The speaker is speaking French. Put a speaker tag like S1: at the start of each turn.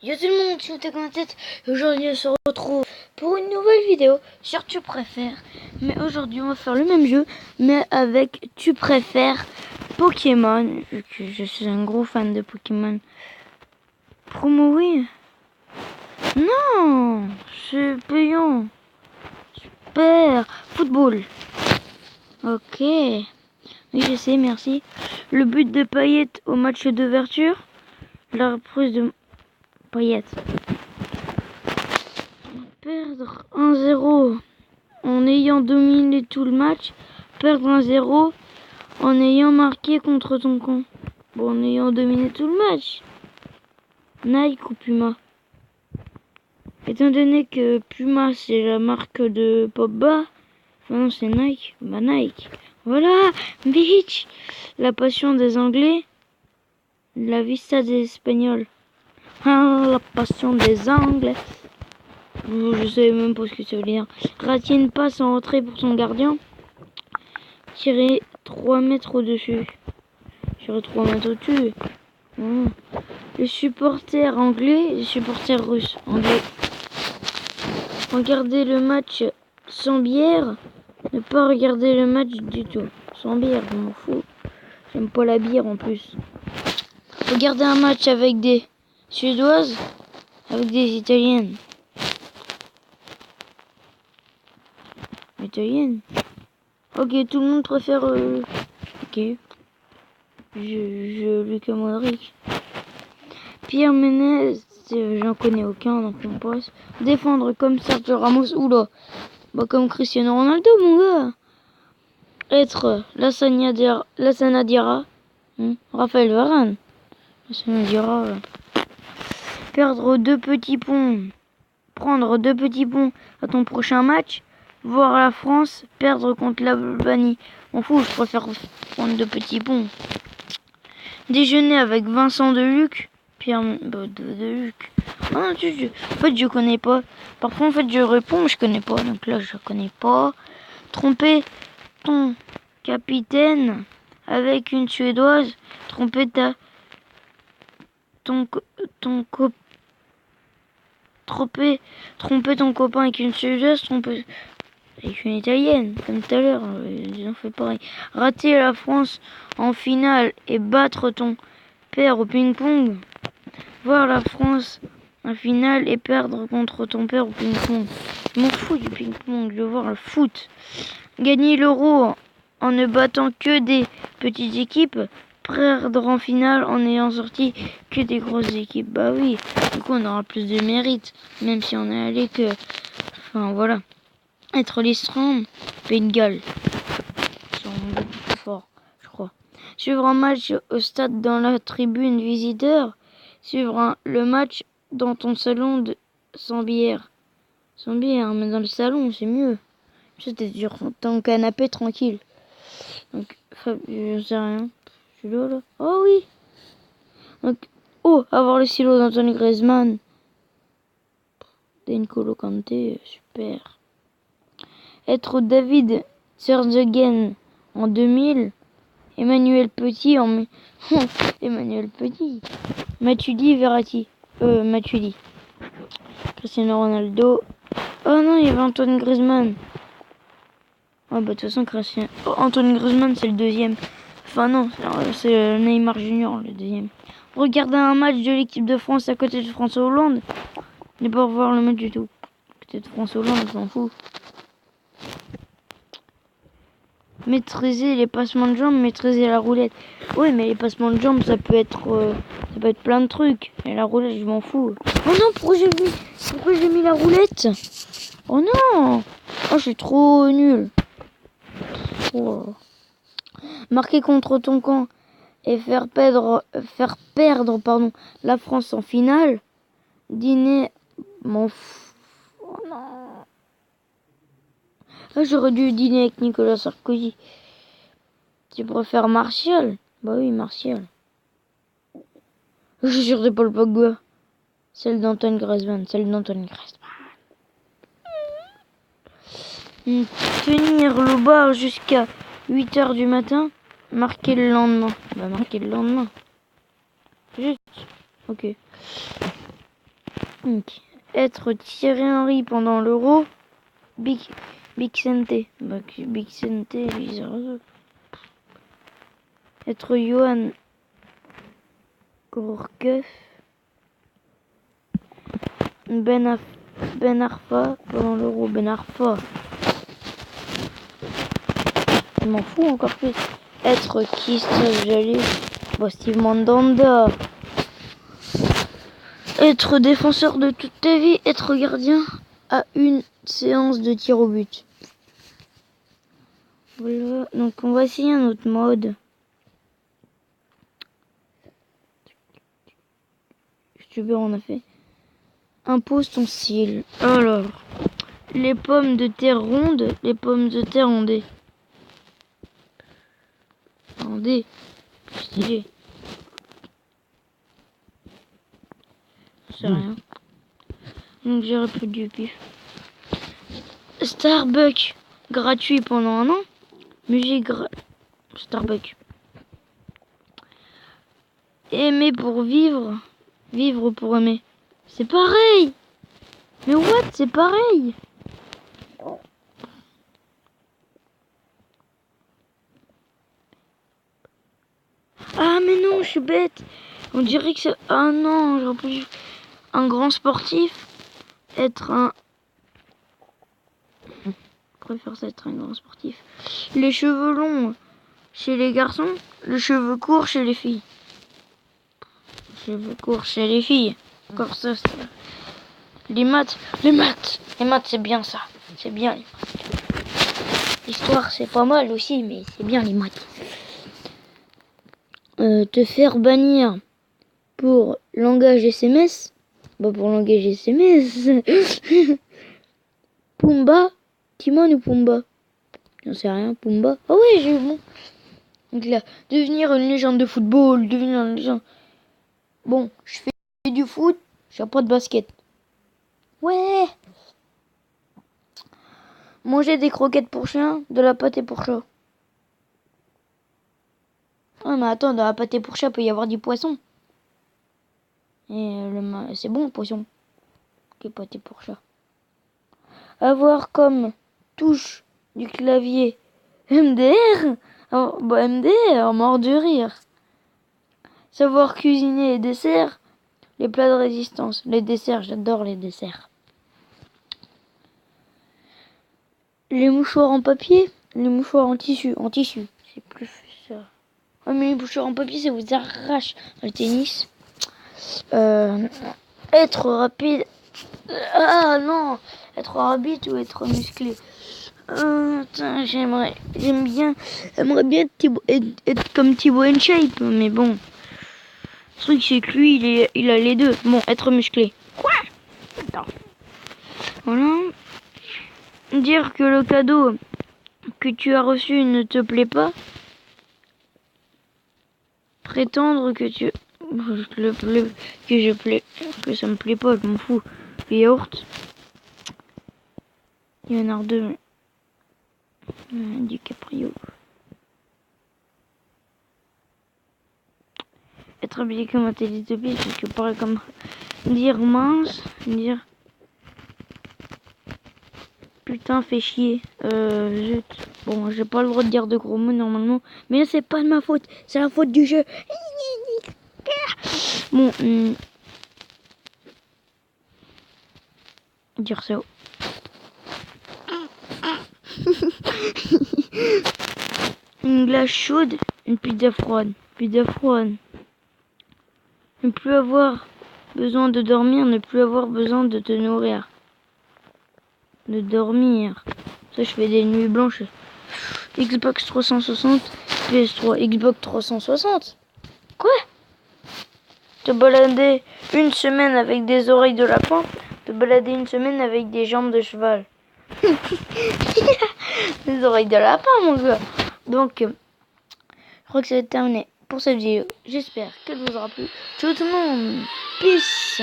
S1: Yo tout le monde, c'est Tête. Aujourd'hui on se retrouve pour une nouvelle vidéo sur Tu préfères. Mais aujourd'hui on va faire le même jeu, mais avec Tu préfères Pokémon. Vu que je suis un gros fan de Pokémon. Promo oui. Non, c'est payant. Super. Football. Ok. Oui je sais, merci. Le but de Payette au match d'ouverture. La reprise de Payette. Perdre 1-0 en ayant dominé tout le match. Perdre 1-0 en ayant marqué contre ton camp. Bon, en ayant dominé tout le match. Nike ou Puma? Étant donné que Puma c'est la marque de Pogba, enfin non c'est Nike, bah Nike. Voilà, bitch. La passion des Anglais, la vista des Espagnols. Ah, la passion des Anglais. Je sais même pas ce que ça veut dire. Rater une passe en entrée pour son gardien. Tirer 3 mètres au-dessus. Tirer 3 mètres au-dessus. Les supporters anglais et les supporters russes. Anglais. Regarder le match sans bière. Ne pas regarder le match du tout. Sans bière, je m'en fous. J'aime pas la bière en plus. Regarder un match avec des Suédoises. Avec des Italiennes. Italiennes. Ok, tout le monde préfère... Ok. Je Lucas Modric. Pierre Ménez, j'en connais aucun, donc on passe. Défendre comme Sergio Ramos, oula. Bah comme Cristiano Ronaldo, mon gars. Être Lassana Diarra. Raphaël Varane. Lassana Diarra. Perdre 2 petits ponts. Prendre 2 petits ponts à ton prochain match. Voir la France perdre contre l'Albanie. On fout, je préfère prendre 2 petits ponts. Déjeuner avec Vincent Deluc. Pierre Deluc. Ah non, en fait, je connais pas. Parfois, en fait, je réponds, mais je connais pas. Donc là, je connais pas. Tromper ton capitaine avec une Suédoise. Tromper tromper ton copain avec une Suédoise. Tromper avec une Italienne, comme tout à l'heure. Ils ont fait pareil. Rater la France en finale et battre ton père au ping-pong. Voir la France en finale et perdre contre ton père au ping-pong. Je m'en fous du ping-pong, je veux voir le foot. Gagner l'Euro en ne battant que des petites équipes. Perdre en finale en ayant sorti que des grosses équipes. Bah oui, du coup on aura plus de mérite. Même si on est allé que... Enfin voilà. Être l'Islande, Pays de Galles. Ils sont beaucoup plus forts, je crois. Suivre un match au stade dans la tribune visiteur. Suivre le match dans ton salon sans bière. Sans bière, mais dans le salon, c'est mieux. C'était sur ton canapé tranquille. Donc, je sais rien. Je suis là. Oh oui. Donc, avoir le stylo d'Anthony Griezmann. N'Golo Kanté, super. Être David Sergegen en 2000. Emmanuel Petit en... Emmanuel Petit. Matuidi Verratti. Matuidi. Cristiano Ronaldo. Oh non, il y avait Antoine Griezmann. Ah bah de toute façon, Antoine Griezmann, c'est le deuxième. Enfin non, c'est Neymar Junior, le deuxième. Regarder un match de l'équipe de France à côté de François Hollande. Ne pas revoir le match du tout. À côté de François Hollande, on s'en fout. Maîtriser les passements de jambes, maîtriser la roulette. Oui, mais les passements de jambes, ça peut être plein de trucs. Et la roulette, je m'en fous. Oh non, pourquoi j'ai mis la roulette? Oh non! Oh, je suis trop nul. Oh. Marquer contre ton camp et faire perdre la France en finale. Dîner, m'en fous. Oh non. Ah, j'aurais dû dîner avec Nicolas Sarkozy. Tu préfères Martial? Bah oui, Martial. Je suis sûr de Paul Pogba. Celle d'Antoine Griezmann. Tenir le bar jusqu'à 8h du matin. Marquer le lendemain. Bah marquer le lendemain. Juste. Ok. Donc, être Thierry Henry pendant l'Euro. Big Sente. Big Sente, être Johan Gourcuff. Ben Arfa pendant l'Euro. Ben Arfa. Je m'en fous encore plus. Être Christophe Jallet. Steve Mandanda. Être défenseur de toute ta vie. Être gardien à une séance de tir au but. Voilà. Donc on va essayer un autre mode. YouTubeur on a fait. Impose ton style. Alors. Les pommes de terre rondes. Les pommes de terre en D. En D. Plus stylé. C'est rien. Donc j'ai repris du pif. Starbucks gratuit pendant un an. Musique Starbucks. Aimer pour vivre. Vivre pour aimer. C'est pareil. Mais what? C'est pareil. Ah mais non, je suis bête. On dirait que c'est... Ah non, j'aurais pu... Un grand sportif. Être un... Je préfère ça être un grand sportif. Les cheveux longs chez les garçons. Les cheveux courts chez les filles. Les cheveux courts chez les filles. Encore ça, c'est... Les maths. Les maths c'est bien ça. C'est bien les maths. L'histoire c'est pas mal aussi, mais c'est bien les maths. Te faire bannir pour langage SMS. Bah pour langage SMS. Pumba. Timon ou Pumba? J'en sais rien. Pumba. Ah ouais, j'ai eu bon. Donc là, devenir une légende de football. Devenir une légende. Bon, je fais du foot. Je fais pas de basket. Ouais. Manger des croquettes pour chien, de la pâté pour chat. Ah mais attends, dans la pâté pour chat, peut y avoir du poisson. Et c'est bon le poisson. Ok, pâté pour chat. Avoir comme touche du clavier MDR. Oh, bah MDR, mort de rire. Savoir cuisiner les desserts. Les plats de résistance. Les desserts, j'adore les desserts. Les mouchoirs en papier. Les mouchoirs en tissu. En tissu, c'est plus ça. Oh, mais les mouchoirs en papier, ça vous arrache le tennis. Être rapide. Ah non. Être rapide ou être musclé. J'aimerais bien être comme Thibaut InShape, mais bon. Le truc c'est que lui, il a les deux. Bon, être musclé. Quoi? Attends. Voilà. Dire que le cadeau que tu as reçu ne te plaît pas. Prétendre que que ça me plaît pas, je m'en fous. Les yaourts. Il y en a deux. Du Caprio. Être habillé comme un Télétobies, parce que pareil comme dire mince, dire putain fait chier. Zut. Bon, j'ai pas le droit de dire de gros mots normalement, mais là c'est pas de ma faute, c'est la faute du jeu. Bon, dire ça. Une glace chaude, une pizza froide. Pizza froide. Ne plus avoir besoin de dormir, ne plus avoir besoin de te nourrir. De dormir. Ça, je fais des nuits blanches. Xbox 360, PS3, Xbox 360. Quoi? Te balader une semaine avec des oreilles de lapin, te balader une semaine avec des jambes de cheval. Des oreilles de lapin, mon gars. Donc, je crois que ça va être terminé pour cette vidéo. J'espère qu'elle vous aura plu. Ciao tout le monde. Peace.